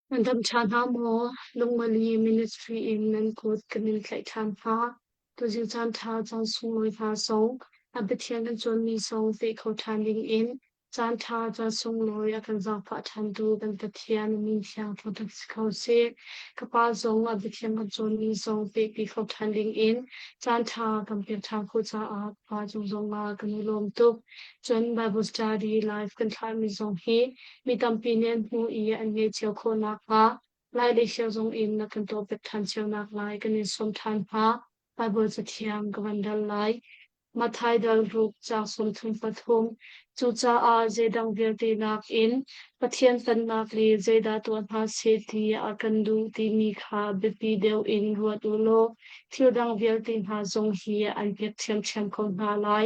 An tam chan ha mo long mali ministry in nan kot kanin klai tham ha to jing chan tha chan sung loi ha song a betian kan chon mi song fe kho than ding in chan tha chan sung loi a kan za pha than tu kan betian mi xiang tho tak kho se ka pa zong a betian kan chon mi song fe pi kho than ding in chan tha kan pe tha kho cha a pa jong zong a kan lom tu chon bible study live kan thai mi zong hi mi tampi nen mu i an nge chiao kho nak ha lai le xiao zong in na kan to pet than chiao nak lai kan in som than ha bible cha thiam ka van dal lai mathai dal ruk cha som thum pathum chu cha a je dang vir te nak in pathian tan nak le je da to ha se ti a kan du ti mi kha be pi deu in ruat u lo thil dang vir tin ha zong hi an pek thiam thiam ko na lai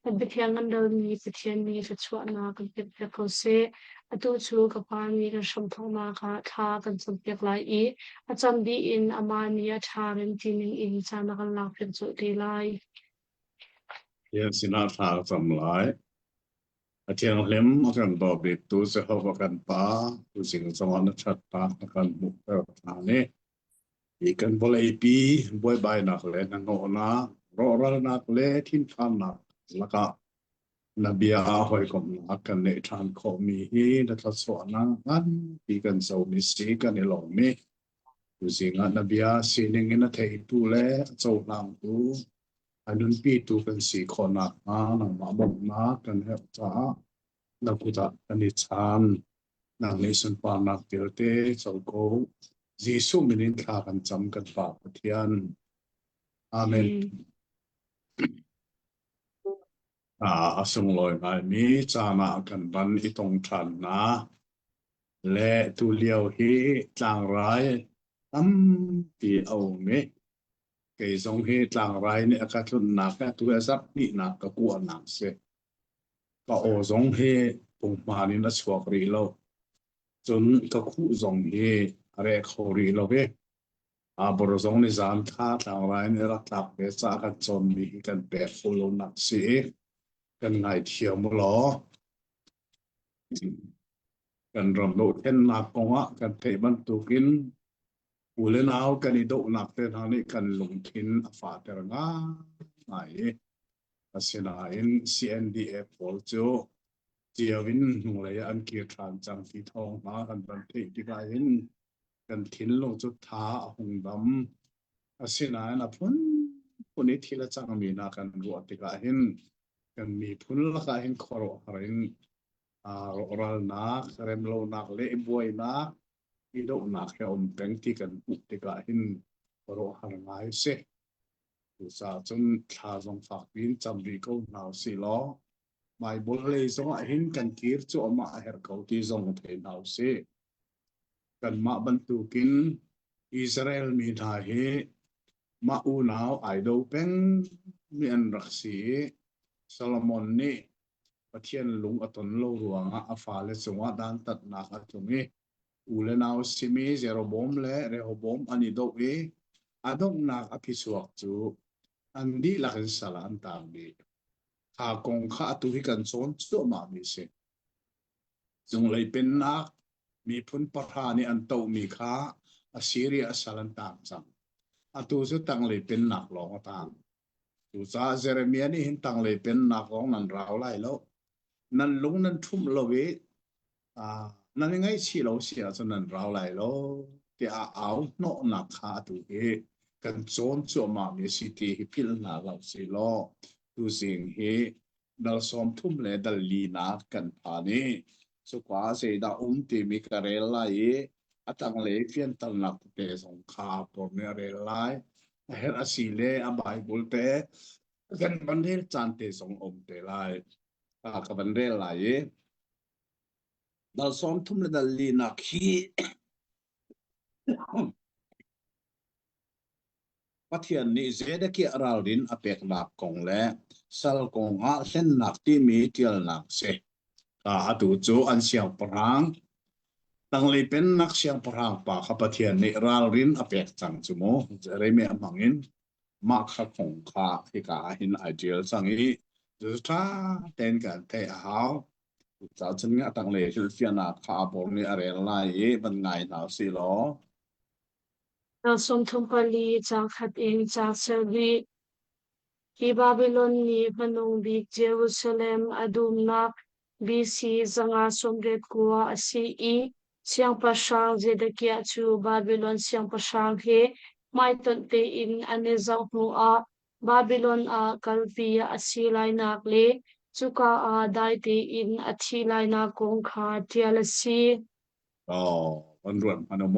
an be thiang an dal mi pathian mi cha chwa na kan pek ko se atu chu ka pa mi ka sham thong na ka tha kan cham pek lai I a cham di in amani a tha ren tin in cha na kan lak pek chu te lai Sinat hal samlai atiang lem akan dobit tu sehov akan pa tu sing sangan chat pa akan mukta thane ikan boleh pi boy bai nak le nang ona ro nak le tin tham nak laka nabia hoi kom akan ne than ko mi hi da ta so na an pi kan so mi si kan e long mi tu sing nabia sining ina thei tu le so lang tu anun pi tu kan si khona na ma bom na kan he cha na puta ani chan na nation pa na pilte chau ko jisu minin tha kan cham kan pa pathian amen asung loi ngai mi chana kan ban itong than na le tu liao hi tlang rai pi au me cái dòng hệ tlang rai này các thôn nạc các tu sắp đi nạc các cụ nạc sẽ có ở dòng hệ bùng mà nên nó suy nghĩ lâu chốn các cụ dòng hệ rẻ khổ ri lâu về bờ dòng này giảm thà tlang rai này là tập về sa các chốn bị cần bẻ follow nạc sẽ cần ngày thiểu một ló cần rầm độ thiên nạc công á cần thể bắn tu kín ule nào cần đi độ nạc tên hàng này cần lùng kín phá ter nga này asinain CNDF also jiawin nulai an ki tran chang ti thong ma kan ban thi ti ga in kan thin lo chu tha hung dam asinain a phun puni thila chang mi na kan ru ti ga hin kan mi phun la ka hin khoro harin oral na rem lo nak le boy na i do nak he om peng ti kan pu ti ga hin ro har ngai se sa chun tha zong phak bin cham ri ko naw si lo mai bol le zong a hin kan kir chu ma her ko ti zong the naw se kan ma ban tu kin Israel mi tha he ma u naw ai do peng mi an rak si Solomon ni pathian lung aton lo ruanga a fa le chunga dan tat na ka chungi ule naw simi Jeroboam le Rehoboam ani do e adong nak apisuak chu andi lakin sala an tam bi kha kong kha tu hi kan son chu ma mi se chung lei pen nak mi phun patha ni an to mi kha Assyria salan tam chang atu chu tang lei pen nak lo tang tu cha Jeremiah ni hin tang lei pen nak ong nan rau lai lo nan lung nan thum lo we nan ngai chi lo sia chu nan rau lai lo ti a au no nak kha tu he kan chon chu ma mi si ti hi pil na lo si lo tu sing he dal som thum le dal li na kan pa ni so kwa se da ti mi ka re la ye atang le fian tal nak te song kha por ne re lai her asile a bible te kan ban re chan te song te lai ka ban re la ye dal som thum le dal li na khi pathian ni zeda ki aralin apek nak kong le sal kong a sen nak ti mi tial nak se atu chu an siang parang tang le pen nak siang parang pa kha pathian ni ralrin apek chang chu mo re me amangin ma kha kong kha hi ka hin ideal changi ju tha ten kan te hao จะฉันเนี่ยตั้งเลยที่เฟียนาคาบอกนี่อะไรไล่มันไงหนาวสิล้อ เราสมทมพลีจากขัดเองจากเซอร์วีที่บาบิโลนนี้พนงบิกเยรูซาเล็มอดุมนักบีซีจังอาสมเด็จกัวอซีอีเสียงประชางเจดเกียจูบาบิโลนเสียงประชางเฮไม่ตนเตอินอันเนจังหัวบาบิโลนอาคัลฟีอซีไลนักเลจุกาอาได้เตอินอธิไลนักกงขาเทียลซีก็มันรวนพนม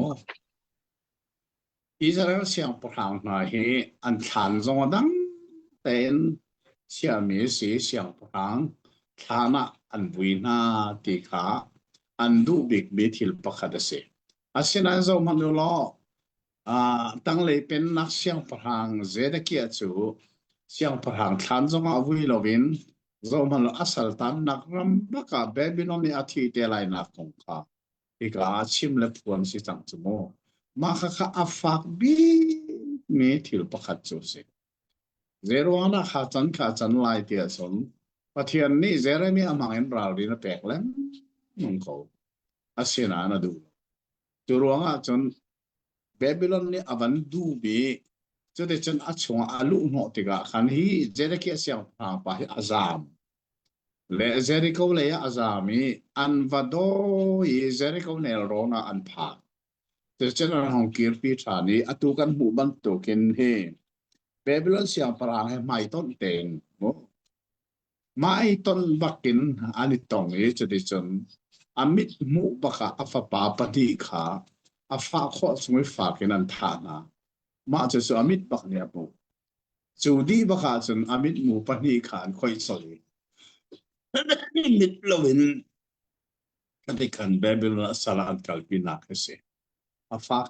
อิสราเอลเสียงพลังหน่อยอันขันจงดังเป็นเสียมีเสียงพลังฐานะอันวินาติขาอันดูบิกบิทิลประคดเสอาศัยนั้นเรามันรู้ล้อตั้งเลยเป็นนักเสียงพลังเจดเกียจูเสียงพลังฐานจงอาวิโลวินเรามันรู้อาศัยตามนักรำบักกับเบบิโลนีอาทิตย์เดลัยนักคงค่ะอีกอาชิมเล็บวนสิจังจมูกมาค่ะอาฟักบีมีทิลประคัดจูเสเจรวานะข้าจันไลเตียสนปะเทียนนี่เจเรมีอามังเอ็นบราลีนะแปลกแล้วมึงเขาอาเซียนานะดูจูรวงอ่ะจนเบบิลอนนี่อวันดูบีจะได้จนอัจฉริยะอาลุหนอติกาขันฮีเจเรกีเสียงพาไปอาซามเลเจริโกเลยอาซามีอันวัดโดยเจริโกเนลโรนาอันพาแต่เจ้าหน้าที่กิรพิธานีอตุกันบุบันตุกินเฮเบบิลอนเสียงพลังให้ไม่ต้นเต็งไม่ต้นบักกินอันนี้ตรงนี้จะได้จนอามิดมุบักอาฟาปาปฏิขาอาฟาข้อสมัยฝากกันนันทานามาจะสุอามิดบักเนี่ยปุ๊จูดีบักจนอามิดมุปฏิขานค่อยสอยมิดลวินกันที่ขันเบบิลอนสลาดกัลปินักเสอาฟาก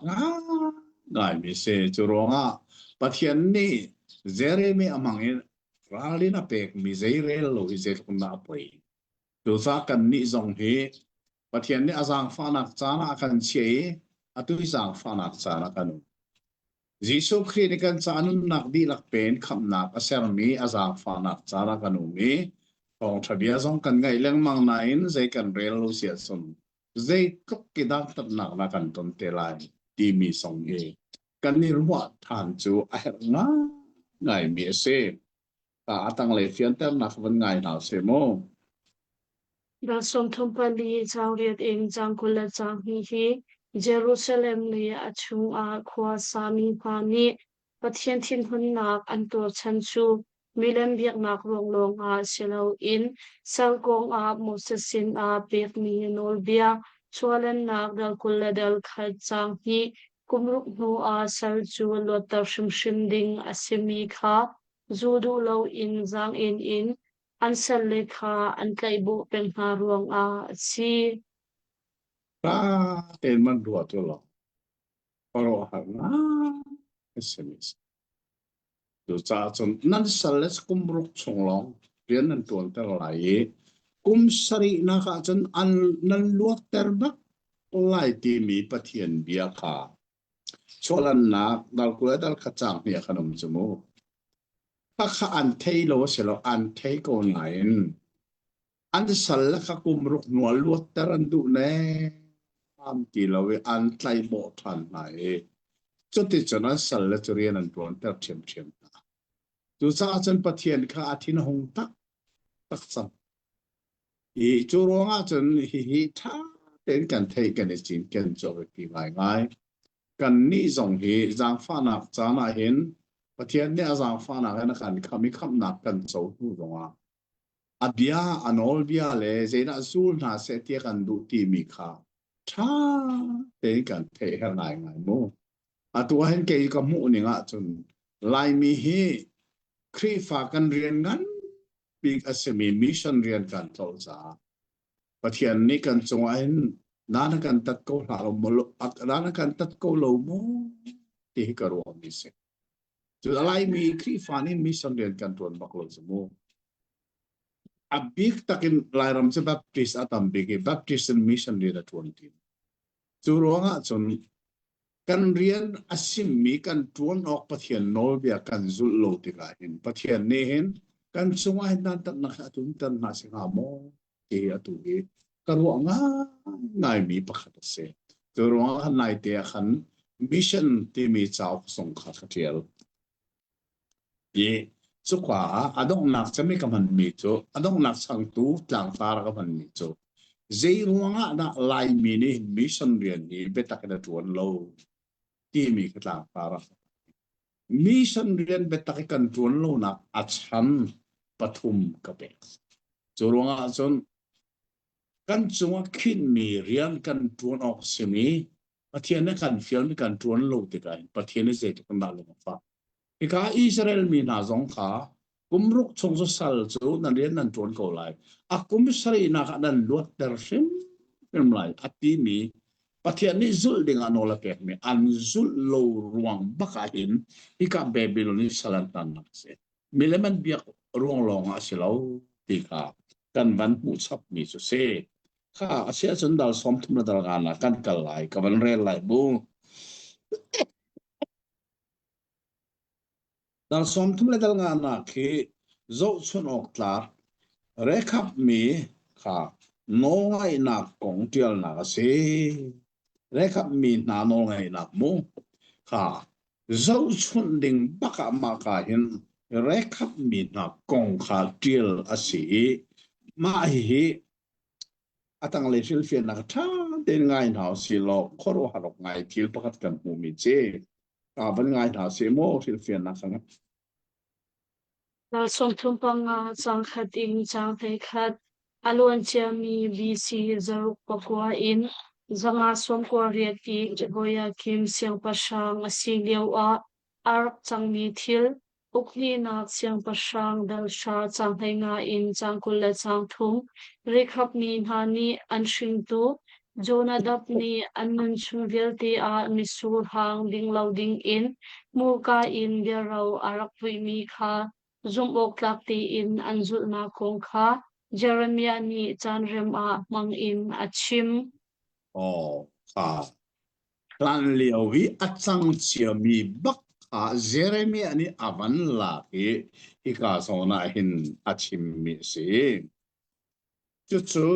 ง่ายมิเสจูรองปะเทียนนี่เจเรมีอามังเอราลินาเปกมิเจเรลโลฮิเจตคุนาปอยดูซากันนี่จงเฮปะเทียนนี่อาจารย์ฟานักจานากันเชยอตุยจางฟานักจานากันจิสุครีนี่กันจานุนักดีลักเป็นคำนักอาเซรมีอาจารย์ฟานักจานากันมีของทะเบียนจงกันไงเรื่องมังนายนใจกันเรลโลเสียสนใจทุกกิดังตัดนักนักันตนเตลัยดีมีสองเฮกันนี่รู้ว่าทานจูไอ้ง่ายง่ายมีเสตาตั้งเลยเฟียนเตอร์นักวันไงหนาวเสโมเราสมทมพลีจางเรียดเองจางกุลจางฮีเยรูซาเล็มเลยอชุงอาควาสามีพานีปะเทียนทินหุนนักอันตัวฉันชูมิเลมเบียกนักลงอาเชลาอินสังกงอาโมเสสินอาเปียกมีโนลเบียชวลันนักดัลกุลดัลขัดจางฮีกุมรุกนูอาสัลจูลวตาชิมชิมดิงอาซิมีคาจูดูโลอินจางอินอันเซเลขาอันไกบุเป็นหารวงอาซีปลาเต็นมันรัวตัวหรอกเพราะว่าง่ายเสมิสดูจ้าจนนั่นสเลสกุมรุกชงลองเรียนนั่นตัวแต่ไหลกุมสรีนะคะจนอันนั่นลวกเตอร์บักไล่ที่มีปะเทียนเบียขาชวลันนักดัลกุเลดัลขจางเนี่ยขนมจมูกถ้าข้าอันเทโลเสร็จแล้วอันเทโกนไหนอันสเลสกุมรุกหนัวลวกเตอร์ดูเน่ความที่เราอันไตโบทันไหนจุดที่จะนั้นสเลสเรียนนั่นตัวแต่เทียมเทียมดูซาจันปะเทียนข้าอาทินหงตักสัมอีจูรวงอาจนฮิท่าเป็นกันเทกันจริงกันจบปีใหม่ไงกันนี่ส่งฮีจางฟ้านักจางนาเห็นปะเทียนเนี่ยจางฟ้านักกันกันคำมีคำนักกันโซ่หูตรงอ่ะอาเบียอันอลเบียเลยเจน่าซูลน่าเสียที่กันดูทีมีข้าท่าเป็นกันเทกันไงไงโมอาตัวเห็นเกี่ยวกับมูนี่อ่ะจนลายมีฮีครีฝากกันเรียนกันปีกอามีมิชชั่นเรียนกันต่อจากปะเทียนนี้กันจงไอ้นานักันตัดโกหาเราโมลนานักันตัดโกโลโมที่กระรวมมิเสจุดอะไรมีครีฟานินมิชชั่นเรียนกันตัวบักโลสมูอับบิกตักินลายรำจะบัพติสอัตัมบิกบัพติสมิชชั่นเรียนตัวนี้จุดรวงอ่ะจนกันเรียนอาศิมีกันทวนออกปะเทียนโนเบียกันจุลโลติกาเห็นปะเทียนนี้เห็นกันสมัยนั้นตัดนักตุนตันนักสิงหาโม ke atu ge karuang ngai mi pakhat se karuang nai te khan mission ti mi chau song kha khatial ye chu kwa adong nak chami ka man mi chu adong nak sang tu tlang tar ka man mi chu zeiruanga na lai mi ni mission rian ni betak na tuan lo ti mi ka tlang tar mission rian betak kan tuan lo na achan pathum ka pe churuanga chon kan chunga khin mi rian kan tuan ok semi pathian na kan fial mi kan tuan lo te kai pathian ni zai kan da lo fa ika Israel mi na zong kha kumruk chung so sal chu nan rian nan tuan ko lai a kum sari na ka nan luat ter sim pem lai ati mi pathian ni zul ding anola pek mi an zul lo ruang baka hin ika Babylon ni salan tan na se mileman biak ruang long a silau ti ka kan van pu chap mi so se kha asia chun dal som thum na dal gana kan kal lai ka van re lai bu dal som thum la dal gana khi zo chun ok tla re khap mi kha no ngai na kong tial na se re khap mi na no ngai na mu kha zo chun ding baka ma ka hin re khap mi na kong kha tial a si ma hi atang le fil fian na tha den ngai na si lo khoro ha lok ngai thil pakat kan mu mi che ka ban ngai na se mo fil fian na sang Dal som thum panga chang khat in chang thei khat alon chia mi BC zaruk pakwa in zanga som kwa riati boya kim siang pasang asing leu a ark chang mi thil ukni nak siang pasang dal sha chang thei nga in chang kul la chang thum rekhap mi hani an shing tu Jona dap ni anun chung velti a misur hang ding loading in muka in gerau arak pui mi kha zum ok tlak ti in anzul na kong kha Jeremiah ni chan rem a mang in achim oh kha plan liao hi achang chia mi bak a Jeremy ani avan la hi ika so na hin achim mi se chu chu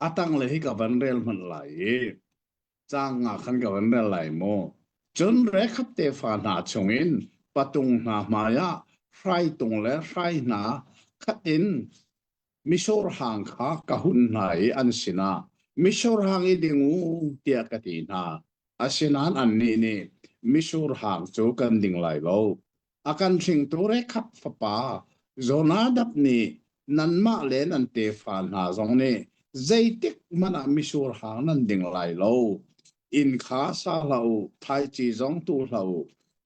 atang le hi ka van rel man lai chang nga khan ka van rel lai mo chun re khap te fa na chungin patung na maya frai tung le frai na khat in misor hang kha kahun nai an sina misor hang i dingu tia ka ti na asinan an ni ni misor hang chu kan ding lai lo akan thing tu re khap fa pa zona dap ni nan ma le nan te fa na zong ne zaitik mana misor hang nan ding lai lo in kha sa lau thai chi zong tu lau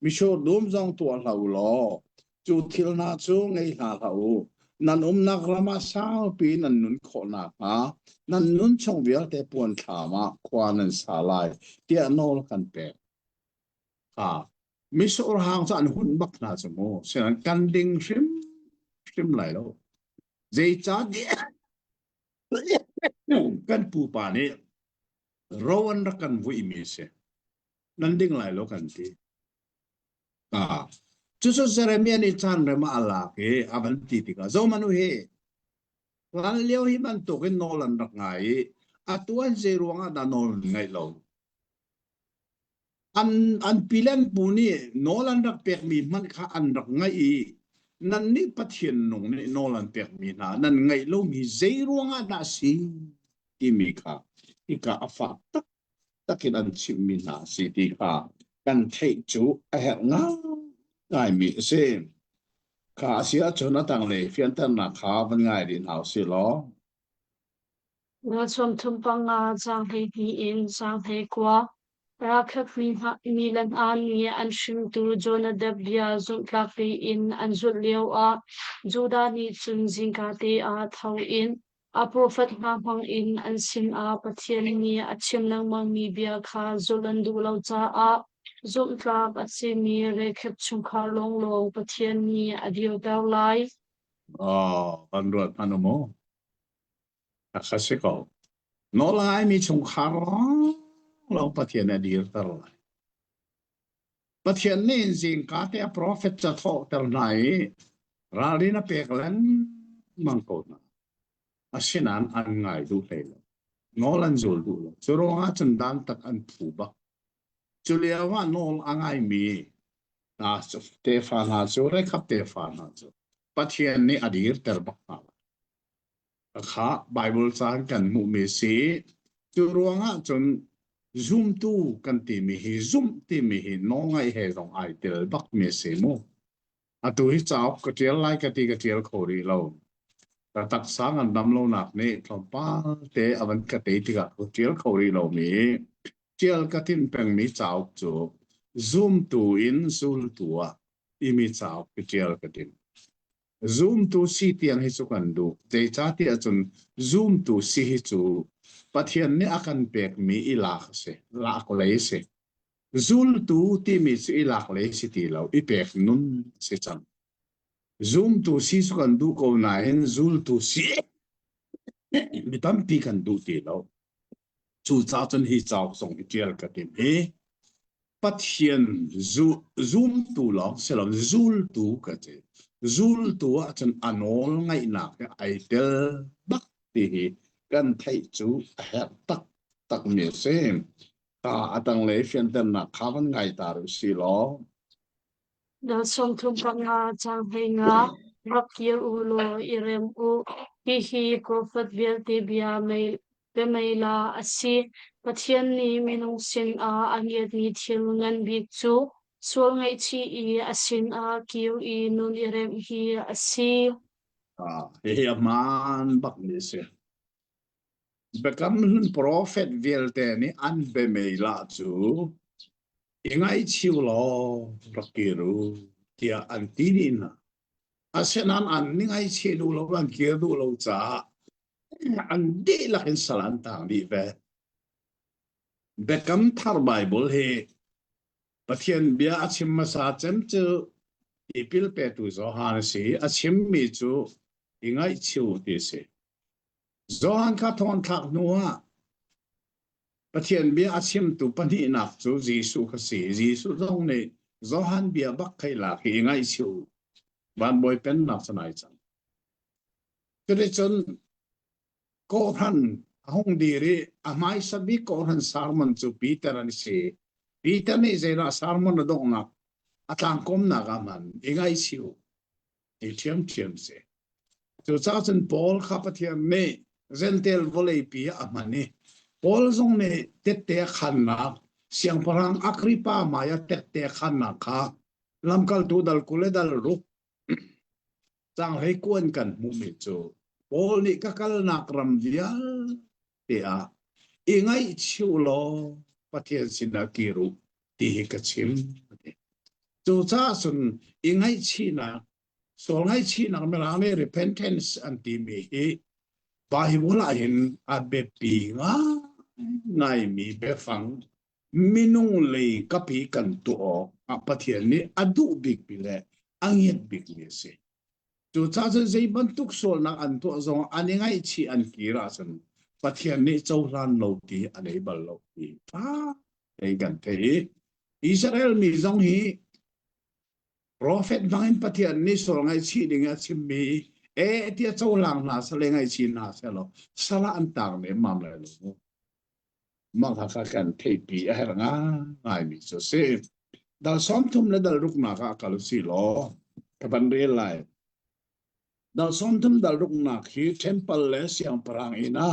misor dum zong tu lau lo chu thil na chu ngei ha lau nan nak rama sao pi nan nun kho na ha nan nun chong vial te pon thama kwa nan sa lai ti anol kan pe ha misor hang sa an hun bak na chmo sen kan ding shim shim lai lo zai cha di kan pu pa ni rowan ra kan vui mi se nan ding lai lo kan ti chu chu Jeremiah ni chan re ma ala ke aban ti ti ka zo manu he lan leo hi man to ken nolan rak ngai atuan je ruanga da nol ngai lo an pilan puni nolan rak pek mi man kha an rak ngai nan ni pathian nong ni nolan pek mi na nan ngai lo mi je ruanga da si ti mi kha ika afa tak takin an chim mi na si ti kha kan thei chu a hel nga ngai mi se kha sia chona tang le fian tan na kha ban ngai din hau si lo na som thum panga chang thei ti in chang thei kwa rakhat mi lan an ni an shim tu Jona dabia zum tlak ti in an zul leo a juda ni chun jingka te a thau in a prophet ma mang in an sim a pathian ni achim nang mang mi bia kha zulan du lo cha a zum tlak a sim mi re khep chung kha long long pathian ni adio daw lai ban ruat anu mo a kha se ko no lai mi chung kha lo pathian a dir tar lai bắt hiện nên riêng cả thế prophet cho thọ tel này ra đi nó bẹc lên mang cột na asinan an ngai du thế nó lan rồi du cho rồi ngã chân đan tắc an phụ bạc cho liệuว่านอลอังไงมีนะเตฟานาจูเรคับเตฟานาจูปัจเจียนนี้อดีตเตอร์บักนาข้าไบเบิลสานกันมุเมสีจูรวงอ่ะจน zoom ตู้กันตีมีฮี zoom ตีมีฮีน้องไงเฮรองไอเตอร์บักเมสีโมอ่ะตัวที่จ้ากระเจียไลกระตีกระเจียโครีเราแต่ตักสางอันดำโลนักนี่ทอมป้าเตอวันกระตีที่กระเจียโครีเรามีเจียลกระตินเป็นมีจ้าจู zoom ตู้อินซูลตัวอีมีจ้ากระเจียกระติน zoom ตู้ซีเตียงให้สุกันดูเจจ้าที่อาจน zoom ตู้ซีให้จูปัจเจียนนี้อาการเปกมีอีหลักเสหลักเลยเส zoom ตู้ที่มีอีหลักเลยสิที่เราอีเปกนุ่นเสจัง zoom ตู้ซีสุกันดูก็น่าเห็น zoom ตู้ซีมีตั้มปีกันดูที่เราจูจ้าจนให้จ้าส่งเจียลกระตินเอปัจเจียน zoom ตู้เราเสร็จแล้ว zoom ตู้ก็จะzoom ตู้อาจจะอันนอลไงนักไอเดลบักที่กันไทยจูแฮตักตักเมียเซมตาอัตังเลฟยันเต็มนักข้าวันไงตารุสิล้อ da som thum pa nga chang hei nga rakir u lo irem u hi prophet vel te bia mai be mai la asi pathian ni minung sin a angiat ni thil ngan bi chu sual ngai chi I asin a kiu I nun irem hi asi he man bak ni se bekam hun prophet vel te ni an be mai la chu ingai chiu lo rakiru tia antinina asenan an ningai chiu lo ban kia du lo cha an de la hin salan tang di ve bekam thar bible he pathian bia achim ma sa chem chu ipil pe tu zo han si achim mi chu ingai chiu ti se zo han kha thon thak nuwaประเทศเบียอาชิมตุปนินักจูจีสุขสีจีสุตรงนี้จอหันเบียบักใครหลักยังไงชิวบ้านบอยเป็นนักสนายจังก็ได้จนก็ทันห้องดีรีอาไม่สบิก็ทันสารมันจูปีเตอร์นี่สิปีเตอร์นี่เจน่าสารมันดงนักอาตางคมนักมันยังไงชิวที่เทียมเสียจูจ้าจนพอลข้าประเทศนี้เซนเทลวอลเลย์ปีอามันนี่พอลทรงเนี่ยเตะขันนักเสียงพลังอัคริปามายเตะขันนักค่ะลำกัลตูดัลกุเลดัลรุกจังให้กวนกันมุมิจูพอลนี่ก็กัลนักรำเดียเตะอีไงชิวโลประเทศสินากิรุที่กชิมจูจ้าสุนอีไงชีนักส่วนไงชีนักเมื่อไหร่ repentance อันที่มีบาฮิบุลาเห็นอาเบปีงาไงมีเบฟังมินุงเลยกับปีกันตัวอประเทศนี้อดูบิกไปเลยอังเงียบบิกเลยสิจุดจ้าจะใจบรรทุกส่วนนักอันตัวจงอันยังไงชีอันกีราสันประเทศนี้เจ้าร้านโลกีอันไหนบัลโลกีไอ้กันเถอะอิสราเอลมีจงฮีprophet บางประเทศนี้ส่วนไงชีดิ่งชิมมีที่เจ้าหลังน่าสเลงไอชินน่าเสลสละอันต่างเนี่ยมั่งเลยลูกมั่งหากกันเทปีอะไรง่ายมีสุดเสียดัลซ้อมทุ่มและดัลรุกนักกัลสิโลกับบันเรียไลดัลซ้อมทุ่มดัลรุกนักที่เทมเพิลเลสยังปรางอินา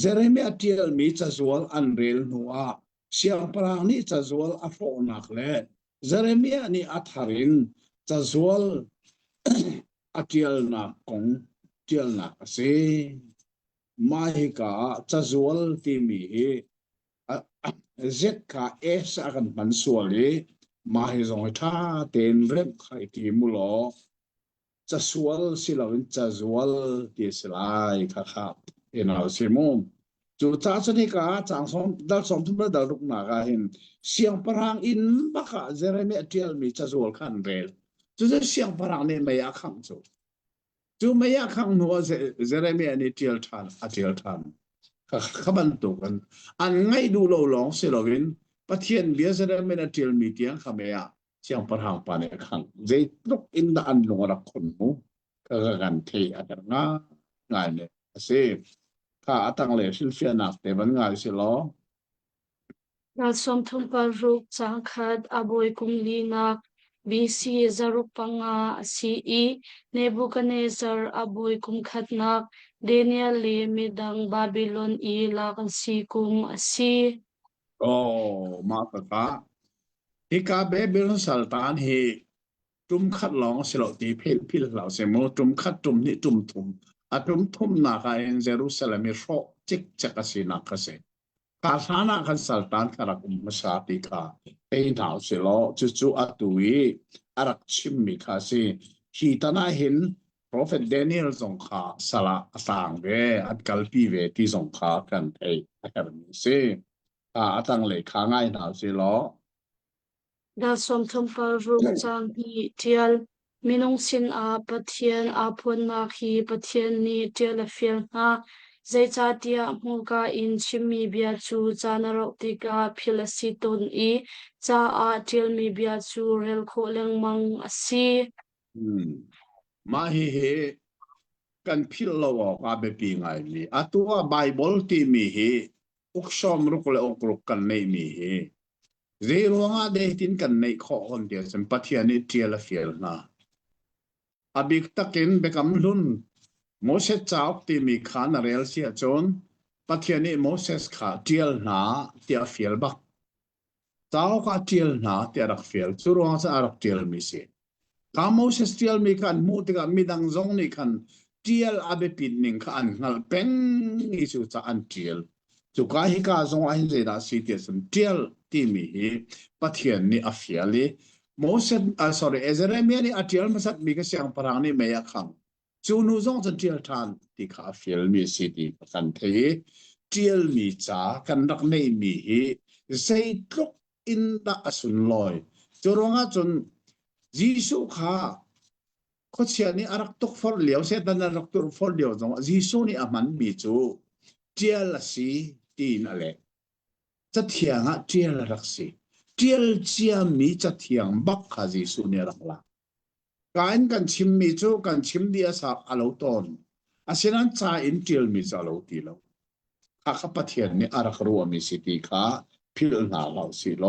เจเรมีอาทิลมีจัสวอลอันเรลนัวเสียงปรางนี้จัสวอลอัฟโอนักเลยเจเรมีอันนี้อัฐารินจัสวอลอาทิลนักคงทิลนักเสมาฮิกาจัสวอลที่มีเจ็ดขาสอากันปันส่วนเลยมาฮิจงท่าเต็นเร็บใครที่มุลอจัสวอลสิเราเป็นจัสวอลที่สลายครับเห็นเอาสิมุมจุดจ้าชนิกาจางสมดัลสมทุบดัลลุกนักเห็นเสียงปรางอินบักเจเรมีอาทิลมีจัสวอลขันเรลจุดเสียงปรางเนี่ยไม่อยากขังจูไม่อยากขังหัวเจเรมีอันนี้เทียลทันอาทิลทันขบันตุกันอันไงดูเราลองสิเราเป็นป ประเทศเบียร์จะได้ไม่ได้เจอมีเตียงขมิ้นเชียงประหางปานในขังใจลุกอินดาอันลงรักคนมูก็กันเทียกันง่ายเนี่ยสิข้าตั้งเลยฟิลเฟียนักแต่มันง่ายสิล้อ Nga som thumpa ruk changkhat aboi kumlinak BC zarupanga CE Nebuchadnezzar aboi kumkhatnak Daniel le midang Babylon I lakan si kum asi โอ้มากกะฮิกาเบเบลสัลตานเฮจุมคัดลองสลอตีเพลพิลเหล่าเสมอจุมคัดจุมนี่จุมทุมอะจุมทุมนาคาเอ็นเยรูซาเล็มโรจิกจักสีนักเสกาสานาคันสัลตานคารักอุมสาติกาเอ็นหาวสลอจู่ๆอัตุยอารักชิมมิคาสีฮีตานาเห็น Prophet Daniel สงขาสละต่างเวอัดกัลปีเวที่สงขากันเองแบบนี้สิตั้งเลยข้างง่ายหนาวสิล้อ da som thumpa ruk chang hi tial minung sin a pathian a phun na khi pathian ni tial a fial na zai cha tia muka in chimmi bia chu chana ro tika philasi ton I cha a tial mi bia chu rel kho leng mang asi มาเฮกันพิลลาวกาเบปีไงมีอะตัวไบเบิลที่มีเฮอุกชอมรุกเลอกรุกกันในมีเฮเรื่องว่าเดตินกันในข้อคนเดียวสัมปทานนี่เทียละเฟียลนะอบิกตะกินเบกำลุนโมเสสจ้าที่มีขานเรลเสียจนปทานนี่โมเสสขาเทียลนาเทียเฟียลบักเจ้าขาเทียลนาเทียรักเฟียลสุรวงจะอารักเทียลมีเสียข้าโมเสสเทียลมีกันมูติกันมีดังซงนี่กันเทียลอาเบปิดนิ่งขันงัลเป็นอิสุจะอันเทียลจุกาฮิกาซงอันเจดาสิเทียสันเทียลที่มีปทานนี่อาเฟียลีโมเสสsorry เอเซเรมีนี่อาเทียลมาสักมีก็เสียงพลังนี่ไม่อยากขังจูนูซงจะเทียลทานที่ข้าเฟียลมีสิที่กันเทเทียลมีจ้ากันรักในมีเซตรุกอินดักสุนลอยจรวงจนยิสุข้าเขาเชียนี่อารักตุกฟอร์เลียวเสตันอารักตุกฟอร์เลียวจงยิสุนี่อามันมีจูเทียลสีตีนอะไรจะเทียงเทียลรักสีเทียลเจียมีจะเทียงบักข้ายิสุนี่รักละการกันชิมมีจูกันชิมเดียสักอาลูตอนอาศัยนั้นจ่าอินเทียลมีจะอาลูตีแล้วข้าปะเทียนนี่อารักรัวมีสิทธิข้าพิลนาเราสิโล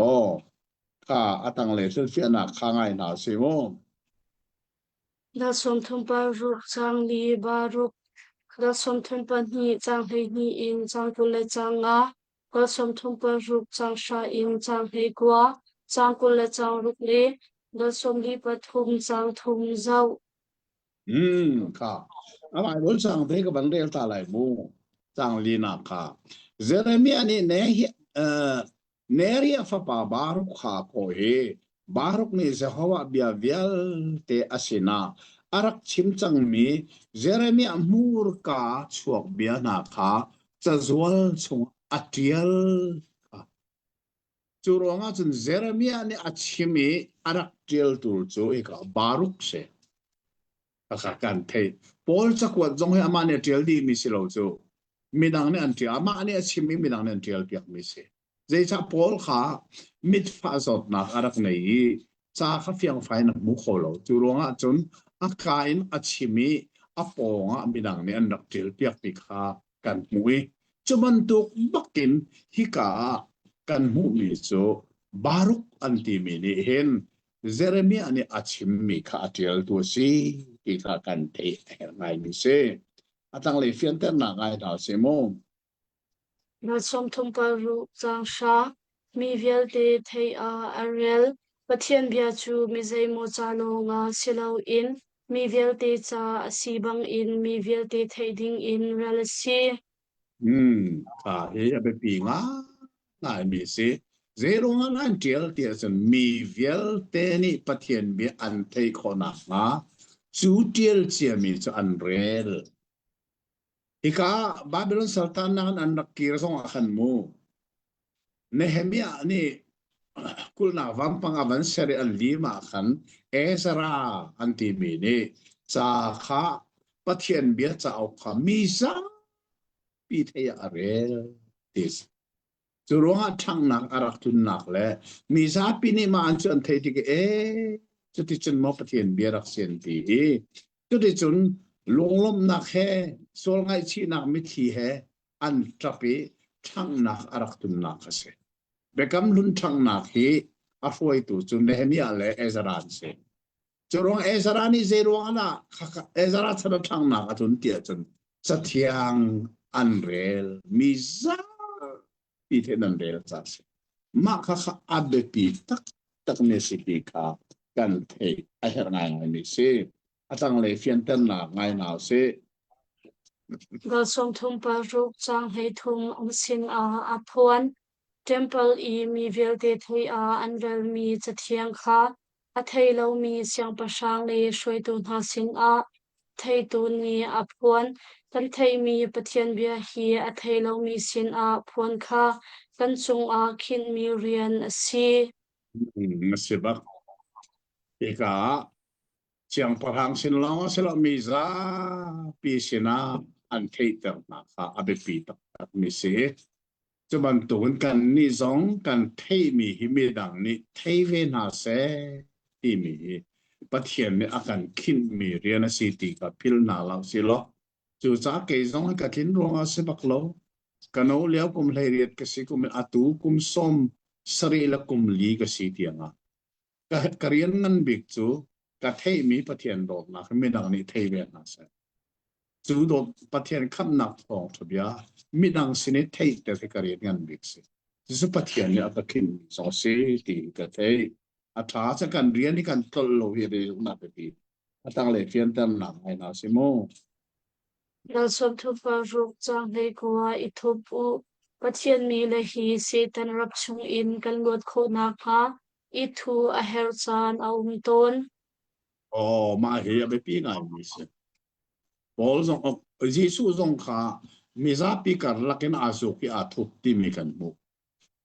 ข้าตั้งเลยเสียหนักข้าง่ายหนาสิโม da som thumpa ruk chang li ba ruk da som thumpa ni chang hei ni in chang tu le chang a da som thumpa ruk chang sha in chang hei kwa chang ku le chang ruk le da som li pathum chang thum zau ค่ะอะไรบนสั่งเทกับบังเรียลตาไหลมูสั่งลีนาค่ะเจเรมีอันนี้เนรียฟปาบารุกขาโคเฮบารุกนี่จะหัวเบียเวลเตอสินาอารักชิมจังมีเจเรมีมูรกาชวกเบียนาค่ะจะจวลชงอัตยลจูรวงจนเจเรมีอันนี้อัชิมีอารักเจลตูจูเอกบารุกเสอาการเทปอลจะกวดจงให้อามาเนี่ยเทียลดีมิสิโลจูมีดังเนี่ยอันเทียอามาเนี่ยชิมมีดังเนี่ยเทียลเปียกมิสิเจ้าปอลขามิดฟ้าสดนักอารักในจ้าข้าเฟียงไฟนักมุขโลจูรงอ่ะจนอาการอัชิมีอาปองอ่ะมีดังเนี่ยอันดักเทียลเปียกปีขากันมุยจุมันตุกบักกินฮิกากันมุมิจูบารุกอันที่มีนี่เห็นเจเรมีอันนี้อัชิมีขาเทียลตัวซีที่ข้ากันเทไงมิเซตั้งเลยเฟียนเตอร์หนักไงดาวเซโม da som thumpa ruk chang sha mi vel te thei a arel pathian bia chu mi zai mo cha lo nga silo in mi vel te cha si bang in mi vel te thei ding in rel si เฮียไปปีงาง่ายมีสิเจรุงอันเจียลเตียสันมีเวลเตนี่ปะเทียนเบียอันเทยคนนักนะจูเทียลเจียมีจะอันเรลอีกาบาบิลอนสัลตานนั้นอันนักกีรสงขันมูเนเฮมียนี่คุลนาวัมปังอวันเสรีอันลีมาขันเอสราอันที่มีนี่จะข้าปะเทียนเบียจะเอาขามีซังปีเทียเรลติส จูร้องช่างหนักอารักตุนหนักแหละมีซาปีนี้มาอันจนเทติกจุดที่จนมอประเทศเบียรักเสียนตีจุดที่จนลงลมหนักแห่โซลไงชีหนักไม่ทีแห่อันจับไปช่างหนักอารักตุนหนักเสียเบกำลุนช่างหนักที่อาฟวยตุจุนเนหมีอะไรเอซารานเสียจูร้องเอซารานี่เจร้องนะเอซาราฉันช่างหนักจุนเตียจนสัตยังอันเรลมีซาปีเทนันเรลซาเสียมาค่ะอัดเดปีตักเนสิปีค่ะ กันเทไอเฮร์ไงนี่สิอาจารย์เลยเฟียนเต้นหนักไงหนาวสิ ก็ทรงทุมปารุกจางให้ทุมองสินอาพวนเทมเพิลอีมีเวลเดทให้อันเวลมีจะเทียงค่ะอาไทยเรามีเสียงประชางเลยช่วยตูนหาสินไทยตูนนี้อาพวนกันไทยมีปะเทียนเบียฮีอาไทยเรามีสินพวนค่ะกันจงคินมีเรียนสีมันสิบักอีกาเชียงพลังสินลองสิลมีซาปีสินาอันเทเตอร์นะคะอาเบปีตักมีสิจะบรรทุนกันนี่สองกันเทมีหิมีดังนี้เทเวนาเซที่มีปะเทียนเนี่ยอาการคินมีเรียนสิติกับพิลนาเราสิโลจูจ้าเกยสองกับคินรองอาศิบักโลกันเอาเลี้ยวกุมเลยเรียดกสิกุมอัตุกุมส้มสรีละกุมลีกสิเตียงกะเรียนนั่นบิกจูกะเทมีปะเทียนโดดนะไม่ดังนี้เทเวนาเซจูโดดปะเทียนคำนักทองทบยาไม่ดังสิเนเทแต่ที่กะเรียนงั้นบิกสิจูปะเทียนเนี่ยตะคินสองสีตีกะเทอาถาจะกันเรียนที่กันตลอดเรียนนับไปปีตั้งเลยเฟียนเต็มหนักไงนะสิโมเราสมทุปารุกจางให้กัวอิทุปุปะเทียนมีเลหีสีตันรับชงอินกันลวดโคนาคาอิทูอเฮรซานเอามิตนอ๋อมาเฮียไปปีไงมิสิบอลส่งยิสูส่งขามิซาปีกันลักเนอาสุกิอาทุบที่มีกันมุ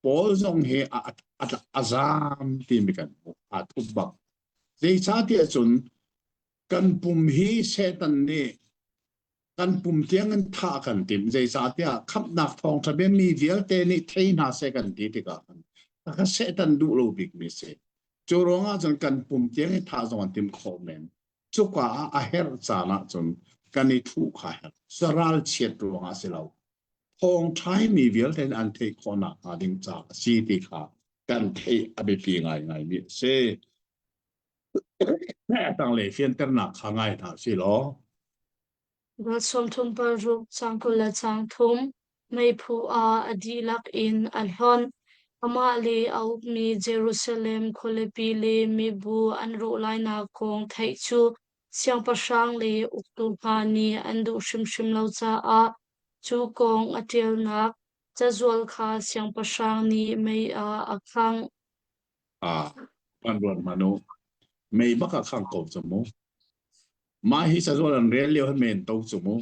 บอลส่งเฮอาซามที่มีกันมุอาทุบบักเจ้าที่จุนกันปุ่มฮีเซตันนี่กันปุ่มเทียงกันท่ากันติมเจ้าที่ขับนักทองทะเบียนมีเดียลเตนี่เทน่าเซกันดีที่กันถ้าเซตันดูโลบิกมิเซจูรองอาจนกันปุ่มเทียงให้ท่าสวรรค์ติมคอมเมนจุกว่าอาเฮร์ซานะจนกันนี่ถูกขาดสรัลเชียดรองอาเซลาทองใช้มีเดียลเตนอันเทคอนักอาดิงจากซีติขากันเทอเบปีไงมิเซตั้งเลยเฟียนเตอร์นักข้างไงท่าสิล้อเราสมทุปารุกจางกุลจางทุมไม่ผู้อดีลักอินอัลฮอนอามาลีเอามีเยรูซาเล็มโคเลปีลีมีบูอันรุไลนากงไทชูเสียงประชางลีอุกตุพานีอันดูชิมเลาจาจูกงอเทียลนักจะจวลคาเสียงประชางนี้ไม่อักขังปันรวนมนุไม่บักข้างกบสมุมาฮิสะจวนเรียนเลี้ยวให้เมนโตสมุ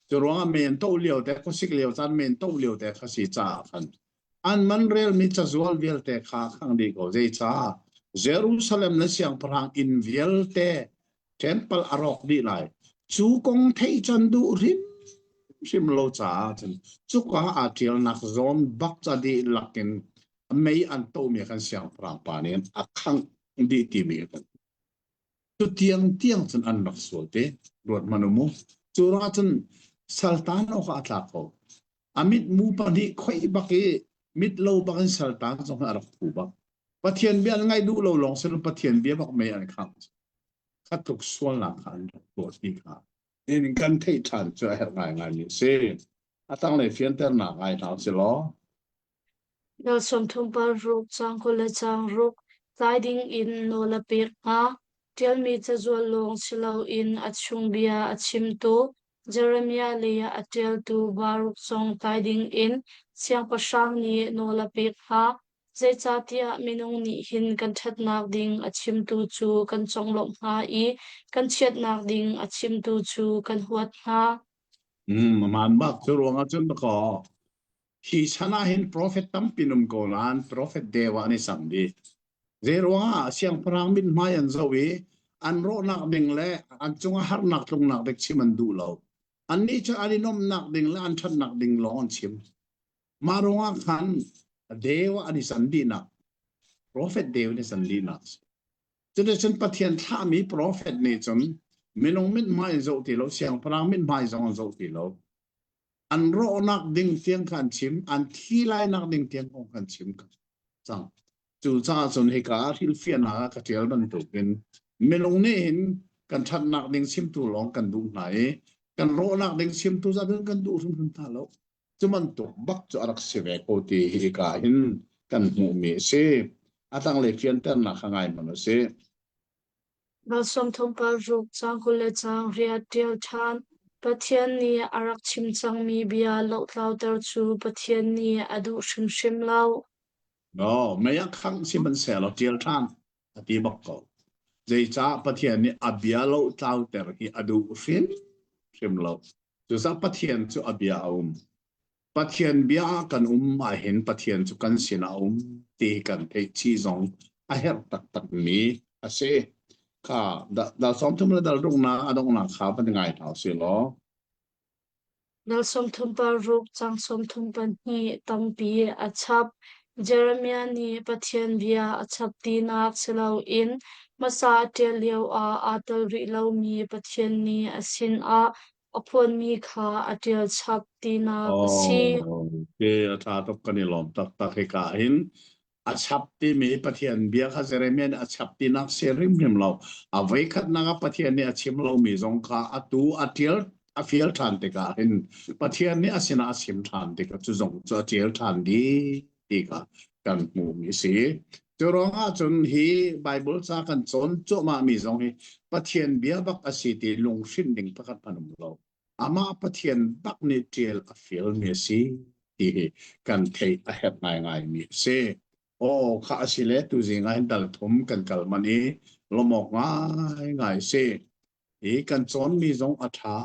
จะร้องเมนโตเลี้ยวแต่ก็สิกเลี้ยวจานเมนโตเลี้ยวแต่ก็สิจ้ากันอันมันเรียลมิจะจวนเวลแต่ข้าข้างดีก็ใจจ้าเยรูซาเล็มนั่นเสียงพลังอินเวลแต่เทมเพิลอารอกดีไลจูกงเทจันดูริมชิมโลจ้าจนจุกอาเทียลนักซอนบักจะดีลักเกนไม่อันโตมีกันเสียงพลังปานีอักขังดีที่มีกันตุเตียงจนอันนักสวดเตรวดมนุมุจูราจนสัลตานออกอัตลักเขาอามิดมูปนิค่อยบักเอมิดโลบักสัลตานจงอารักผูบักปะเทียนเบียไงดูโลลงสรุปปะเทียนเบียบักไม่อันขังข้าถูกส่วนหลังขันตัวที่ขานี่กันเทชันจะเหตุงานนี้เสียอาตั้งเลยเฟียนเตอร์หนักไงทางสิล้อเราสมทุปารุกจางกุลจางรุกไลดิงอินโนลาปิกเทียลมีจะจวลลงสิลาอินอัดชุงเบียอัดชิมตูเจเรมียาเลียอัดเทลตูบารุกซงไลดิงอินเสียงประชางนี้โนลาปิกเจจ้าที่มินงนี้หินกันชัดนักดิ่งอัดชิมตูจูกันจงลงกันเชียดนักดิ่งอัดชิมตูจูกันหัวมันบักจะรวงอาจนตะขอที่ชนะเห็น prophet ตั้มปินุมโกลาน prophet เดวานิสัมดีเจรวงอาเสียงพลังมินมายันสวีอันโรนักดิ่งเล่อันจงหานักตรงนักเด็กชิมันดูเราอันนี้จะอันนี้นมนักดิ่งและอันชันนักดิ่งร้อนชิม มารงอาคันเดวอันนี้สันดีนะ prophet เดวนี่สันดีนะจะได้ฉันประเทศถ้ามี prophet นี่จนไม่ลงมิดไม่โจทีเราเสียงพลังมิดไม่จงโจทีเราอันรอนักดิ่งเตียงขันชิมอันที่ไล่นักดิ่งเตียงของขันชิมกันจังจู่จ้าจนเหตุการณ์ที่เฟียนหากระเทียมมันถูกเป็นไม่ลงนี่เห็นกันทัดนักดิ่งชิมตัวร้องกันดูไหนกันรอนักดิ่งชิมตัวจะเดินกันดูทุกทุกท่าแล้วจะมันตกบักจะรักเสียโคตีเหตุการณ์เห็นกันหูเมเสอาตั้งเลยเฟียนเต้นหนักง่ายมันเส เราสมทบปรุกจางกุเลจางเรียเดียวทานปะเทียนนี้อารักชิมจังมีเบียเล่าเล่าเตอร์จูปะเทียนนี้อดุชิมชิมเล่า ไม่อยากขังสิมันเสียเราเจียลท่านที่บอกก็ใจจ้าปะเทียนนี่อับยาเราเจ้าแต่ที่อดูฟินชิมเราจุดสัปะเทียนจุอับยาปะเทียนเบียกันมาเห็นปะเทียนจุกันสินาตีกันเทชีซองอาเฮรตักตักมีอาเซข้าดาสอมทุ่มแล้วดารุ่งนาอดงนาข้าเป็นไงเท่าสิล้อ Nal somthum paruk chang somthum pan hi tampi achap Jeremiah ni pathian bia achap tinak selo in masa tel leo a atal ri lo mi pathian ni asin a apon mi kha atel chap tinak si ke ta tok kan ilom tak tak he ka hin achap ti mi pathian bia kha Jeremiah achap ti nak serim him lo avai khat na pathian ni achim lo mi zong kha atu atil a fiel than te ka hin pathian ni asina asim than te ka chu zong chu atil than di ti ka kan mu mi si chu rong a chun hi bible cha kan chon chu ma mi zong hi pathian bia bak asiti lung shin ding pakat panum lo ama pathian bak ni tiel a fiel mi si ti kan thei a het ngai ngai mi se o kha asile tu zinga hin dal thum kan kal mani lomok ngai ngai se e kan chon mi zong atha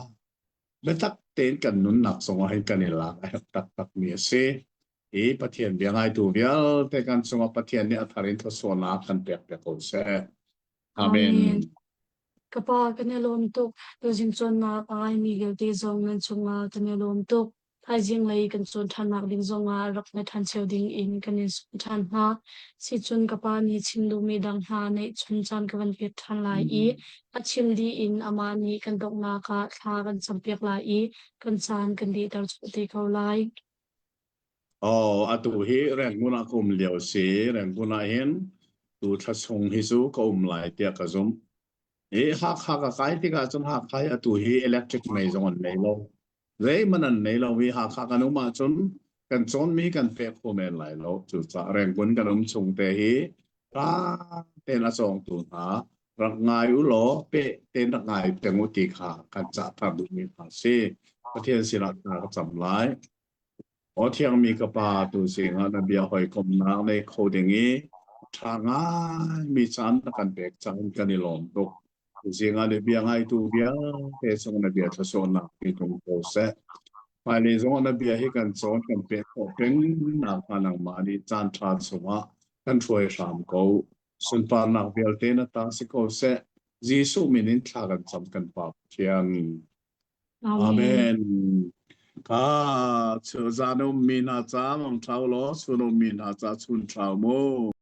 betak ten kan nun nak songa hin kan ila tak tak mi se e pathian bia ngai tu bial te kan songa pathian ni atharin tho sona kan pek pek ko se amen Amen Kapa kanelom tuk dozin chon na pangai mi gel te zong nan chunga kanelom tuk hai jing lei kan chon than nak ding zonga rak na than cheu ding in kanin than ha si chun kapa ni chim lu mi dang ha nei chun chan kawan pe than lai i achim di in ama ni kan dok na ka thla kan champek lai i kan chan kan di tar chu te kau lai atu hi reng muna kum liao si reng muna hin tu tha song hi su ko lai tia ka zum ha kha ka kai ti ka chun ha khai atu hi electric mai zong nei lo rei manan nei lo wi ha kha ka nu ma chun kan chon mi kan pe ko men lai lo chu cha reng bun kan chung te hi ra te na song tu ha rak ngai u lo pe te na ngai te mu ti kha kan cha tha du mi ha si pathian sila ka cham lai โอเที่ยงมีกระปาตัวเสียงนะเบียหอยคมนางในโคดอย่างนี้ทางง่ายมีชั้นกันเบกชั้นกันในหลอมตกตัวเสียงอะไรเบียง่ายตัวเบียเทศงนะเบียทศนักมีตรงโปรเซสภายในสงนะเบียให้กันสอนกันเป็นโอเป็นนักพนังมาดีจานทานสวะกันช่วยสามกูสุนปานักเบียเตนะตาสิโกเซจีสุมินินทากันจำกันปากเทียนอาเมน 아, 저자는 미나자 멈차오로 수노 미나자 춘차오모